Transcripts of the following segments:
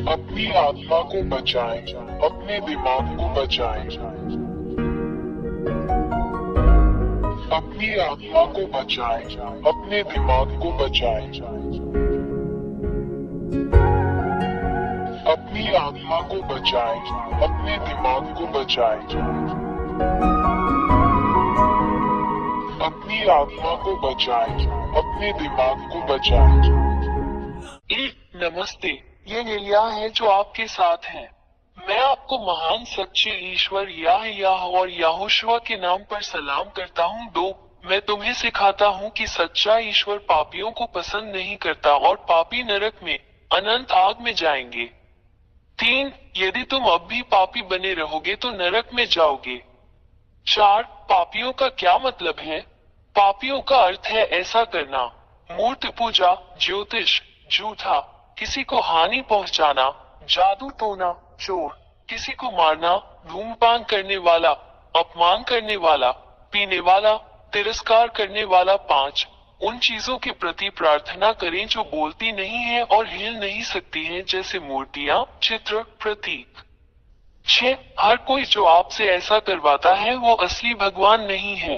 अपनी आत्मा को बचाएं, अपने दिमाग को बचाएं। अपनी आत्मा को बचाएं, अपने दिमाग को बचाएं। अपनी आत्मा को बचाएं, अपने दिमाग को बचाएं। अपनी आत्मा को बचाएं, अपने दिमाग को बचाएं। नमस्ते, ये एलिया है जो आपके साथ हैं। मैं आपको महान सच्चे ईश्वर याह और याहोशुआ के नाम पर सलाम करता हूँ। 2, मैं तुम्हें सिखाता हूँ कि सच्चा ईश्वर पापियों को पसंद नहीं करता और पापी नरक में अनंत आग में जाएंगे। 3, यदि तुम अब भी पापी बने रहोगे तो नरक में जाओगे। 4, पापियों का क्या मतलब है? पापियों का अर्थ है ऐसा करना: मूर्ति पूजा, ज्योतिष, झूठा, किसी को हानि पहुंचाना, जादू टोना, चोर, किसी को मारना, धूम्रपान करने वाला, अपमान करने वाला, पीने वाला, तिरस्कार करने वाला। 5, उन चीजों के प्रति प्रार्थना करें जो बोलती नहीं है और हिल नहीं सकती हैं, जैसे मूर्तियां, चित्र, प्रतीक। 6, हर कोई जो आपसे ऐसा करवाता है वो असली भगवान नहीं है।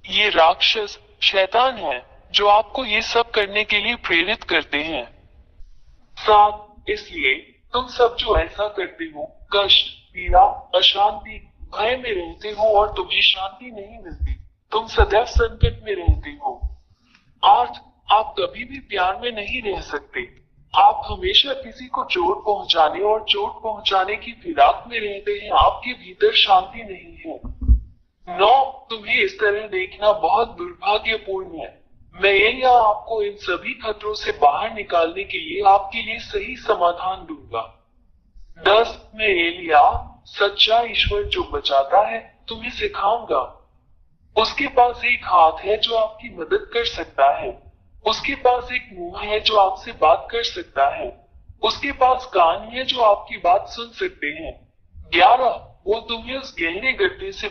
ये राक्षस, शैतान है जो आपको ये सब करने के लिए प्रेरित करते हैं। 7, इसलिए तुम सब जो ऐसा करते हो, कष्ट, पीड़ा, अशांति, भय में रहते हो और तुम्हें शांति नहीं मिलती। तुम सदैव संकट में रहते हो। 8, आप कभी भी प्यार में नहीं रह सकते। आप हमेशा किसी को चोट पहुंचाने और चोट पहुंचाने की फिराक में रहते हैं। आपके भीतर शांति नहीं है। 9, तुम्हें इस तरह देखना बहुत दुर्भाग्यपूर्ण है। मैं यहाँ आपको इन सभी खतरों से बाहर निकालने के लिए आपके लिए सही समाधान दूंगा। 10, मैं एलिया, सच्चा ईश्वर जो बचाता है, तुम्हें सिखाऊंगा। उसके पास एक हाथ है जो आपकी मदद कर सकता है। उसके पास एक मुंह है जो आपसे बात कर सकता है। उसके पास कान है जो आपकी बात सुन सकते हैं। 11, वो तुम्हें उस गहरे गड्ढे से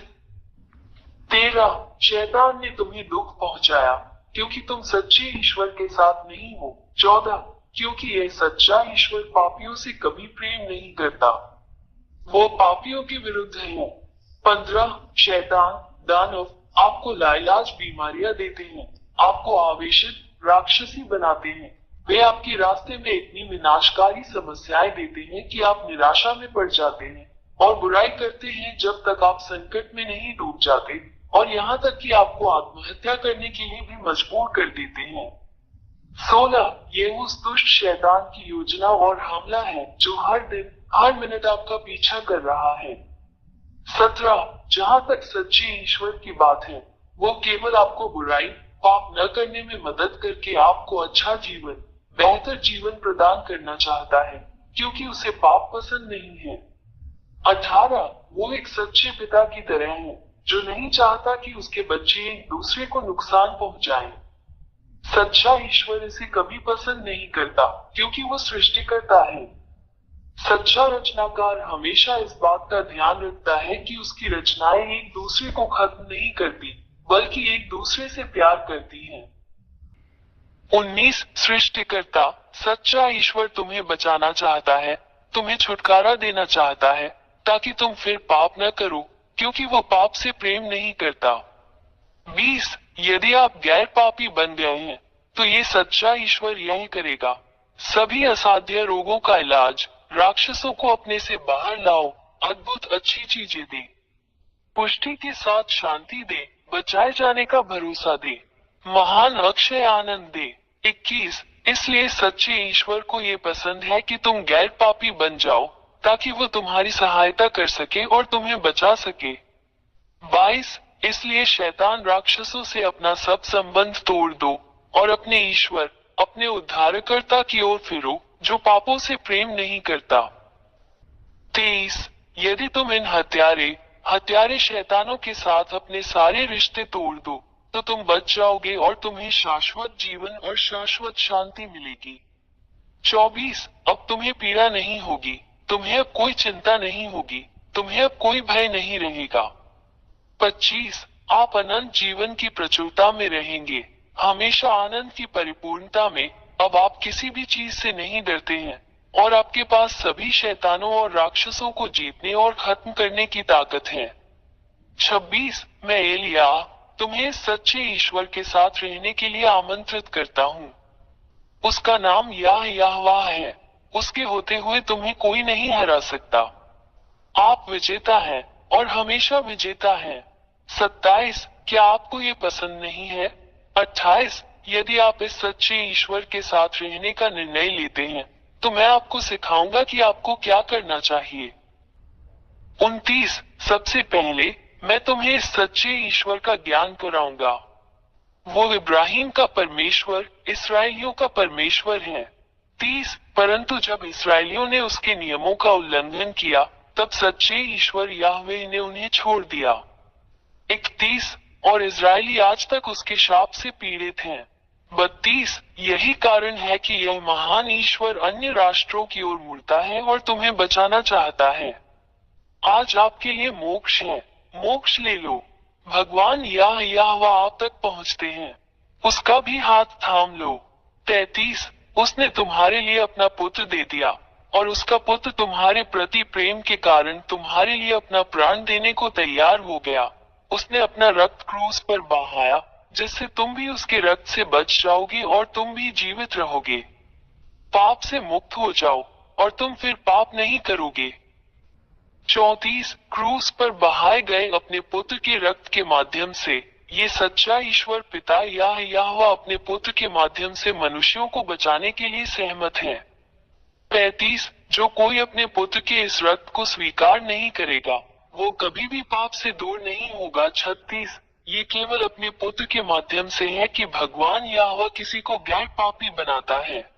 13, शैतान ने तुम्हें दुख पहुंचाया क्योंकि तुम सच्चे ईश्वर के साथ नहीं हो। 14, क्योंकि यह सच्चा ईश्वर पापियों से कभी प्रेम नहीं करता, वो पापियों के विरुद्ध है। 15, शैतान, दानव आपको लाइलाज बीमारियां देते हैं, आपको आवेशित, राक्षसी बनाते हैं। वे आपके रास्ते में इतनी विनाशकारी समस्याएं देते हैं कि आप निराशा में पड़ जाते हैं और बुराई करते हैं जब तक आप संकट में नहीं डूब जाते, और यहाँ तक कि आपको आत्महत्या करने के लिए भी मजबूर कर देते हैं। 16, ये उस दुष्ट शैतान की योजना और हमला है जो हर दिन, हर मिनट आपका पीछा कर रहा है। 17, जहाँ तक सच्चे ईश्वर की बात है, वो केवल आपको बुराई, पाप न करने में मदद करके आपको अच्छा जीवन, बेहतर जीवन प्रदान करना चाहता है, क्योंकि उसे पाप पसंद नहीं है। 18, वो एक सच्चे पिता की तरह है जो नहीं चाहता कि उसके बच्चे एक दूसरे को नुकसान पहुंचाएं। सच्चा ईश्वर इसे कभी पसंद नहीं करता क्योंकि वो सृष्टिकर्ता है। सच्चा रचनाकार हमेशा इस बात का ध्यान रखता है कि उसकी रचनाएं एक दूसरे को खत्म नहीं करती, बल्कि एक दूसरे से प्यार करती हैं। 19, सृष्टिकर्ता, सच्चा ईश्वर तुम्हें बचाना चाहता है, तुम्हें छुटकारा देना चाहता है, ताकि तुम फिर पाप न करो, क्योंकि वो पाप से प्रेम नहीं करता। 20, यदि आप गैर पापी बन गए हैं, तो ये सच्चा ईश्वर यही करेगा: सभी असाध्य रोगों का इलाज, राक्षसों को अपने से बाहर लाओ, अद्भुत अच्छी चीजें दे, पुष्टि के साथ शांति दे, बचाए जाने का भरोसा दे, महान अक्षय आनंद दे। 21, इसलिए सच्चे ईश्वर को ये पसंद है कि तुम गैर पापी बन जाओ, ताकि वो तुम्हारी सहायता कर सके और तुम्हें बचा सके। 22, इसलिए शैतान राक्षसों से अपना सब संबंध तोड़ दो और अपने ईश्वर, अपने उद्धारकर्ता की ओर फिरो, जो पापों से प्रेम नहीं करता। 23, यदि तुम इन हत्यारे शैतानों के साथ अपने सारे रिश्ते तोड़ दो, तो तुम बच जाओगे और तुम्हें शाश्वत जीवन और शाश्वत शांति मिलेगी। 24, अब तुम्हें पीड़ा नहीं होगी, तुम्हें अब कोई चिंता नहीं होगी, तुम्हें अब कोई भय नहीं रहेगा। 25, आप अनंत जीवन की प्रचुरता में रहेंगे, हमेशा आनंद की परिपूर्णता में। अब आप किसी भी चीज से नहीं डरते हैं, और आपके पास सभी शैतानों और राक्षसों को जीतने और खत्म करने की ताकत है। 26 मैं एलिया तुम्हें सच्चे ईश्वर के साथ रहने के लिए आमंत्रित करता हूँ। उसका नाम यहोवा है। उसके होते हुए तुम्हें कोई नहीं हरा सकता। आप विजेता हैं और हमेशा विजेता हैं। 27 क्या आपको ये पसंद नहीं है? 28 यदि आप इस सच्चे ईश्वर के साथ रहने का निर्णय लेते हैं तो मैं आपको सिखाऊंगा कि आपको क्या करना चाहिए। 29 सबसे पहले मैं तुम्हें इस सच्चे ईश्वर का ज्ञान कराऊंगा। वो इब्राहिम का परमेश्वर, इसराइलियों का परमेश्वर है। 30 परंतु जब इसराइलियों ने उसके नियमों का उल्लंघन किया तब सच्चे ईश्वर याहवेह ने उन्हें छोड़ दिया। 31 और इजरायली आज तक उसके शाप से पीड़ित हैं। 32 यही कारण है कि यह महान ईश्वर अन्य राष्ट्रों की ओर मुड़ता है और तुम्हें बचाना चाहता है। आज आपके लिए मोक्ष है, मोक्ष ले लो। भगवान यहोवा आप तक पहुंचते हैं, उसका भी हाथ थाम लो। 33 उसने तुम्हारे लिए अपना पुत्र दे दिया और उसका पुत्र तुम्हारे प्रति प्रेम के कारण तुम्हारे लिए अपना प्राण देने को तैयार हो गया। उसने अपना रक्त क्रूस पर बहाया जिससे तुम भी उसके रक्त से बच जाओगे और तुम भी जीवित रहोगे। पाप से मुक्त हो जाओ और तुम फिर पाप नहीं करोगे। 34 क्रूस पर बहाए गए अपने पुत्र के रक्त के माध्यम से ये सच्चा ईश्वर पिता यहोवा अपने पुत्र के माध्यम से मनुष्यों को बचाने के लिए सहमत है। 35 जो कोई अपने पुत्र के इस रक्त को स्वीकार नहीं करेगा वो कभी भी पाप से दूर नहीं होगा। 36 ये केवल अपने पुत्र के माध्यम से है कि भगवान यहोवा किसी को गैर पापी बनाता है।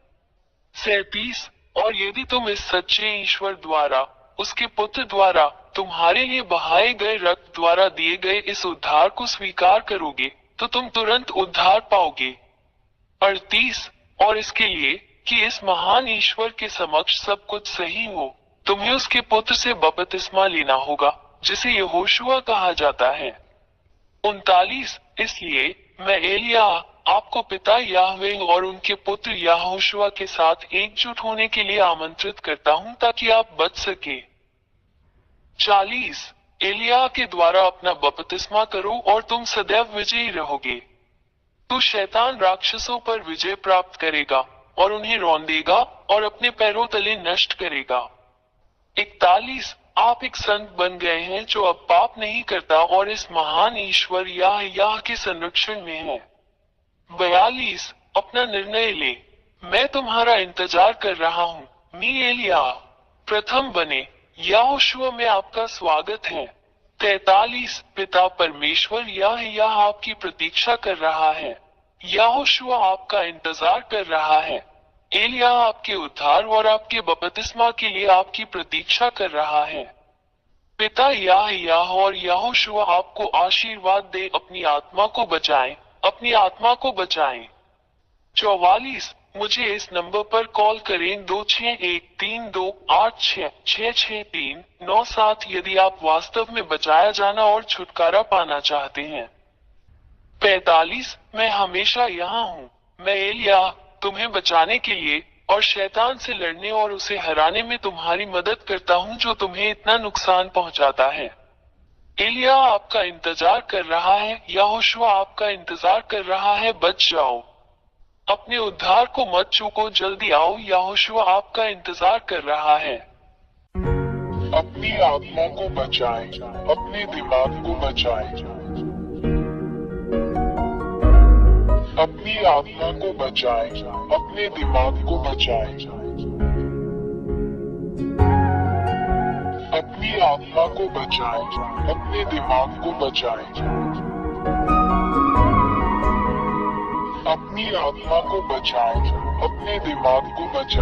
37 और यदि तुम इस सच्चे ईश्वर द्वारा उसके पुत्र द्वारा तुम्हारे लिए बहाए गए रक्त द्वारा दिए गए इस उद्धार को स्वीकार करोगे तो तुम तुरंत उद्धार पाओगे। 38 और इसके लिए कि इस महान ईश्वर के समक्ष सब कुछ सही हो तुम्हें उसके पुत्र से बपतिस्मा लेना होगा जिसे यहोशुआ कहा जाता है। 39 इसलिए मैं एलिया आपको पिता याहवेह और उनके पुत्र यहोशुआ के साथ एकजुट होने के लिए आमंत्रित करता हूं ताकि आप बच सके। 40 एलिया के द्वारा अपना बपतिस्मा करो और तुम सदैव विजयी रहोगे। तू शैतान राक्षसों पर विजय प्राप्त करेगा और उन्हें रौंदेगा और अपने पैरों तले नष्ट करेगा। 41 आप एक संत बन गए हैं जो अब पाप नहीं करता और इस महान ईश्वर याह के संरक्षण में है। 42 अपना निर्णय ले, मैं तुम्हारा इंतजार कर रहा हूँ। मी एलिया प्रथम बने यहोशुआ में आपका स्वागत है। 43 पिता परमेश्वर याह आपकी प्रतीक्षा कर रहा है। यहोशुआ आपका इंतजार कर रहा है। एलिया आपके उद्धार और आपके बपतिस्मा के लिए आपकी प्रतीक्षा कर रहा है। पिता याह और यहोशुआ आपको आशीर्वाद दे अपनी आत्मा को बचाएं, अपनी आत्मा को बचाएं। 44 मुझे इस नंबर पर कॉल करें 261328666397 यदि आप वास्तव में बचाया जाना और छुटकारा पाना चाहते हैं। 45 मैं हमेशा यहाँ हूँ। मैं एलिया तुम्हें बचाने के लिए और शैतान से लड़ने और उसे हराने में तुम्हारी मदद करता हूँ जो तुम्हें इतना नुकसान पहुँचाता है। एलिया आपका इंतजार कर रहा है, यहोशुआ आपका इंतजार कर रहा है, बच जाओ। अपने उद्धार को मत चूको, जल्दी आओ, यहोशुआ आपका इंतजार कर रहा है। अपनी आत्मा को बचाएं, अपने दिमाग को बचाएं। अपनी आत्मा को बचाएं, अपने दिमाग को बचाएं। अपनी आत्मा को बचाएं, अपने दिमाग को बचाएं। अपनी आत्मा को बचाएं, अपने दिमाग को बचाएं।